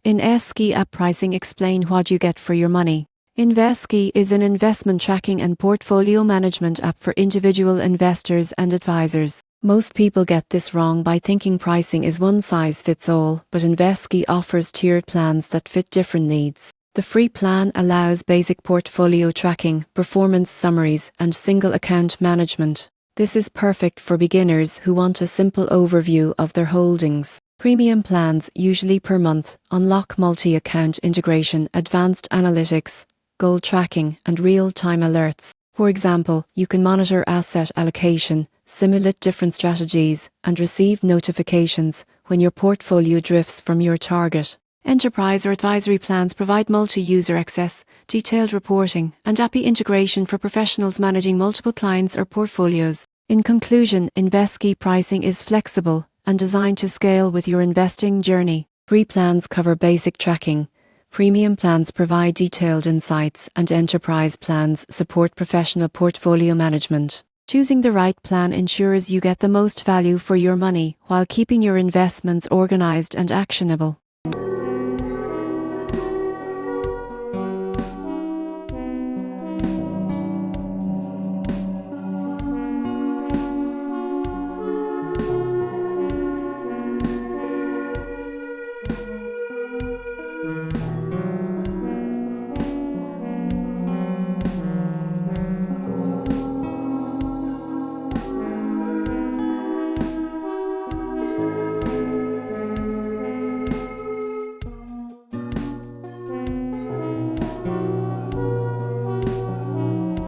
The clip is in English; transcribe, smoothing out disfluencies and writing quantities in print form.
InvestSky app pricing. Explain what you get for your money. InvestSky is an investment tracking and portfolio management app for individual investors and advisors. Most people get this wrong by thinking pricing is one size fits all, but InvestSky offers tiered plans that fit different needs. The free plan allows basic portfolio tracking, performance summaries, and single account management. This is perfect for beginners who want a simple overview of their holdings. Premium plans, usually per month, unlock multi-account integration, advanced analytics, goal tracking, and real-time alerts. For example, you can monitor asset allocation, simulate different strategies, and receive notifications when your portfolio drifts from your target. Enterprise or advisory plans provide multi-user access, detailed reporting, and API integration for professionals managing multiple clients or portfolios. In conclusion, InvestSky pricing is flexible and designed to scale with your investing journey. Free plans cover basic tracking, premium plans provide detailed insights, and enterprise plans support professional portfolio management. Choosing the right plan ensures you get the most value for your money while keeping your investments organized and actionable.